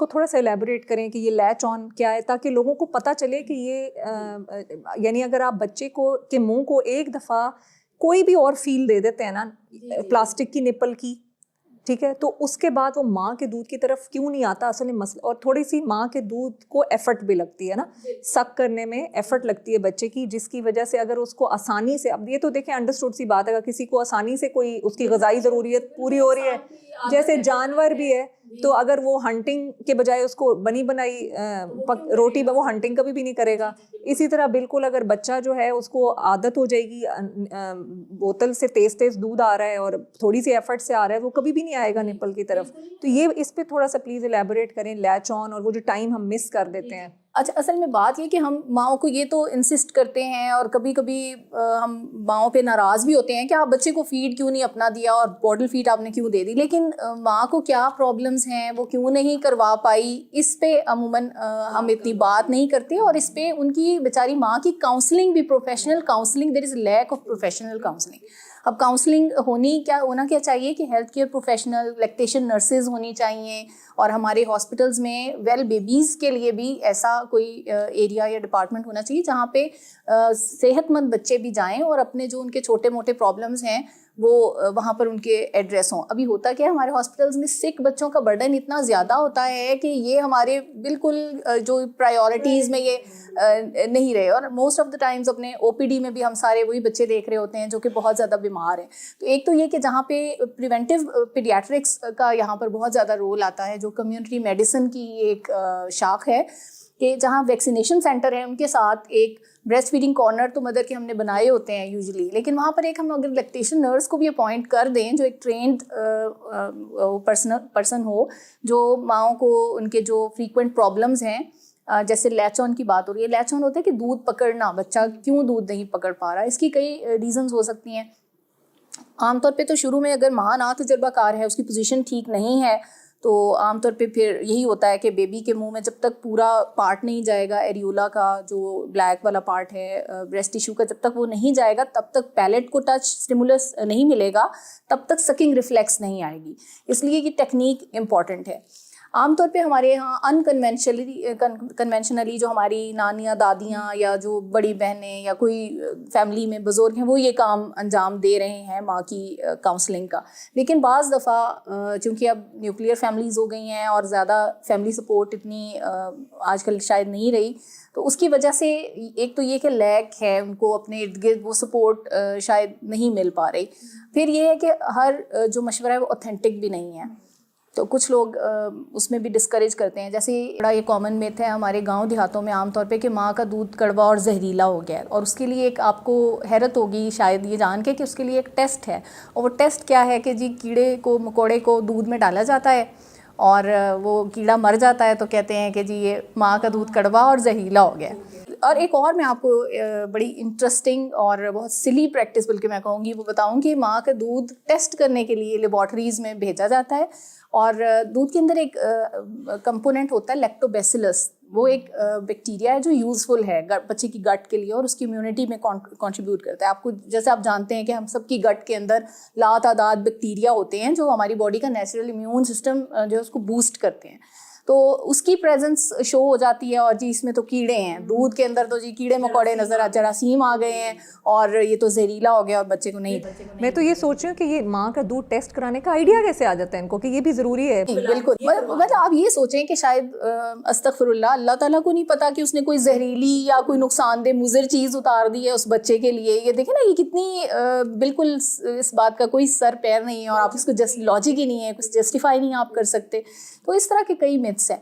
کو تھوڑا سا الیبوریٹ کریں کہ یہ لیچ آن کیا ہے، تاکہ لوگوں کو پتہ چلے کہ یہ یعنی اگر آپ بچے کو کے منہ کو ایک دفعہ کوئی بھی اور فیل دے دیتے ہیں نا پلاسٹک کی نپل کی، ٹھیک ہے، تو اس کے بعد وہ ماں کے دودھ کی طرف کیوں نہیں آتا اصل میں مسئلہ. اور تھوڑی سی ماں کے دودھ کو ایفرٹ بھی لگتی ہے نا، سک کرنے میں ایفرٹ لگتی ہے بچے کی، جس کی وجہ سے اگر اس کو آسانی سے، اب یہ تو دیکھیں انڈرسٹوڈ سی بات ہے، اگر کسی کو آسانی سے کوئی اس کی غذائی ضروریت پوری ہو رہی ہے، جیسے جانور بھی ہے، تو اگر وہ ہنٹنگ کے بجائے اس کو بنی بنائی روٹی، وہ ہنٹنگ کبھی بھی نہیں کرے گا. اسی طرح بالکل اگر بچہ جو ہے اس کو عادت ہو جائے گی بوتل سے تیز تیز دودھ آ رہا ہے اور تھوڑی سی ایفرٹ سے آ رہا ہے، وہ کبھی بھی نہیں آئے گا نپل کی طرف. تو یہ اس پہ تھوڑا سا پلیز الیبوریٹ کریں، لیچ آن اور وہ جو ٹائم ہم مس کر دیتے ہیں. اچھا، اصل میں بات یہ کہ ہم ماؤں کو یہ تو انسسٹ کرتے ہیں اور کبھی کبھی ہم ماؤں پہ ناراض بھی ہوتے ہیں کہ آپ بچے کو فیڈ کیوں نہیں اپنا دیا اور بوٹل فیڈ آپ نے کیوں دے دی، لیکن ماں کو کیا پرابلمس ہیں وہ کیوں نہیں کروا پائی، اس پہ عموماً ہم اتنی بات نہیں کرتے. اور اس پہ ان کی بیچاری ماں کی کاؤنسلنگ بھی، professional counselling, there is a lack of professional counselling. اب کاؤنسلنگ ہونا کیا چاہیے کہ health care professional, lactation nurses ہونی چاہیے، اور ہمارے ہاسپٹلز میں ویل بیبیز کے لیے بھی ایسا کوئی ایریا یا ڈپارٹمنٹ ہونا چاہیے جہاں پہ صحت مند بچے بھی جائیں اور اپنے جو ان کے چھوٹے موٹے پرابلمس ہیں وہ وہاں پر ان کے ایڈریس ہوں. ابھی ہوتا کیا ہے، ہمارے ہاسپٹلز میں سک بچوں کا برڈن اتنا زیادہ ہوتا ہے کہ یہ ہمارے بالکل جو پرائیورٹیز میں یہ نہیں رہے، اور موسٹ آف دا ٹائمز اپنے او پی ڈی میں بھی ہم سارے وہی بچے دیکھ رہے ہوتے ہیں جو کہ بہت زیادہ بیمار ہیں. تو ایک تو یہ کہ جہاں پہ پریونٹیو پیڈیاٹرکس کا یہاں پر بہت زیادہ رول آتا ہے، جو کمیونٹی میڈیسن کی ایک شاخ ہے، کہ جہاں ویکسینیشن سینٹر ہیں ان کے ساتھ ایک بریسٹ فیڈنگ کارنر تو مدر کے ہم نے بنائے ہوتے ہیں یوزلی، لیکن وہاں پر ایک ہم اگر لیکٹیشن نرس کو بھی اپوائنٹ کر دیں جو ایک ٹرینڈ پرسن ہو، جو ماؤں کو ان کے جو فریکوینٹ پرابلمز ہیں، جیسے لیچ آن کی بات ہو رہی ہے، لیچ آن ہوتا ہے کہ دودھ پکڑنا، بچہ کیوں دودھ نہیں پکڑ پا رہا، اس کی کئی ریزنز ہو سکتی ہیں. عام طور پہ تو شروع میں اگر ماں نہ تجربہ کار ہے، اس کی پوزیشن ٹھیک نہیں ہے، تو عام طور پہ پھر یہی ہوتا ہے کہ بیبی کے منہ میں جب تک پورا پارٹ نہیں جائے گا، ایریولا کا جو بلیک والا پارٹ ہے بریسٹ ٹیشو کا، جب تک وہ نہیں جائے گا تب تک پیلٹ کو ٹچ اسٹیمولس نہیں ملے گا، تب تک سکنگ ریفلیکس نہیں آئے گی. اس لیے یہ ٹیکنیک امپورٹنٹ ہے. عام طور پہ ہمارے یہاں کنونشنلی جو ہماری نانیاں، دادیاں یا جو بڑی بہنیں یا کوئی فیملی میں بزرگ ہیں، وہ یہ کام انجام دے رہے ہیں ماں کی کاؤنسلنگ کا. لیکن بعض دفعہ چونکہ اب نیوکلیئر فیملیز ہو گئی ہیں اور زیادہ فیملی سپورٹ اتنی آج کل شاید نہیں رہی، تو اس کی وجہ سے ایک تو یہ کہ لیک ہے، ان کو اپنے ارد گرد وہ سپورٹ شاید نہیں مل پا رہی. پھر یہ ہے کہ ہر جو مشورہ ہے وہ اوتھینٹک بھی نہیں ہے، تو کچھ لوگ اس میں بھی ڈسکریج کرتے ہیں. جیسے بڑا یہ کامن میتھ ہے ہمارے گاؤں دیہاتوں میں عام طور پہ کہ ماں کا دودھ کڑوا اور زہریلا ہو گیا ہے، اور اس کے لیے ایک آپ کو حیرت ہوگی شاید یہ جان کے کہ اس کے لیے ایک ٹیسٹ ہے. اور وہ ٹیسٹ کیا ہے کہ جی کیڑے کو، مکوڑے کو دودھ میں ڈالا جاتا ہے اور وہ کیڑا مر جاتا ہے، تو کہتے ہیں کہ جی یہ ماں کا دودھ کڑوا اور زہریلا ہو گیا. اور ایک اور میں آپ کو بڑی انٹرسٹنگ اور بہت سلی پریکٹس بلکہ میں کہوں گی وہ بتاؤں کہ ماں کا دودھ ٹیسٹ کرنے کے لیے لیبارٹریز میں بھیجا جاتا ہے، اور دودھ کے اندر ایک کمپوننٹ ہوتا ہے لیکٹوبیسیلس. وہ ایک بیکٹیریا ہے جو یوزفل ہے بچے کی گٹ کے لیے اور اس کی امیونٹی میں کنٹریبیوٹ کرتا ہے. آپ کو جیسے آپ جانتے ہیں کہ ہم سب کی گٹ کے اندر لا تعداد بیکٹیریا ہوتے ہیں جو ہماری باڈی کا نیچرل امیون سسٹم جو ہے اس کو بوسٹ کرتے ہیں. تو اس کی پریزنس شو ہو جاتی ہے، اور جی اس میں تو کیڑے ہیں دودھ کے اندر، تو جی کیڑے مکوڑے نظر، جراثیم آ گئے ہیں اور یہ تو زہریلا ہو گیا اور بچے کو نہیں. میں تو یہ سوچ رہی ہوں کہ یہ ماں کا دودھ ٹیسٹ کرانے کا آئیڈیا کیسے آ جاتا ہے ان کو کہ یہ بھی ضروری ہے. بالکل، مطلب آپ یہ سوچیں کہ شاید استغفر اللہ تعالیٰ کو نہیں پتا کہ اس نے کوئی زہریلی یا کوئی نقصان دہ مضر چیز اتار دی ہے اس بچے کے لیے. یہ دیکھیں نا، یہ کتنی بالکل اس بات کا کوئی سر پیر نہیں ہے، اور آپ اس کو لاجک ہی نہیں ہے، کچھ جسٹیفائی نہیں آپ کر سکتے. تو اس طرح کے کئی میتھس ہیں.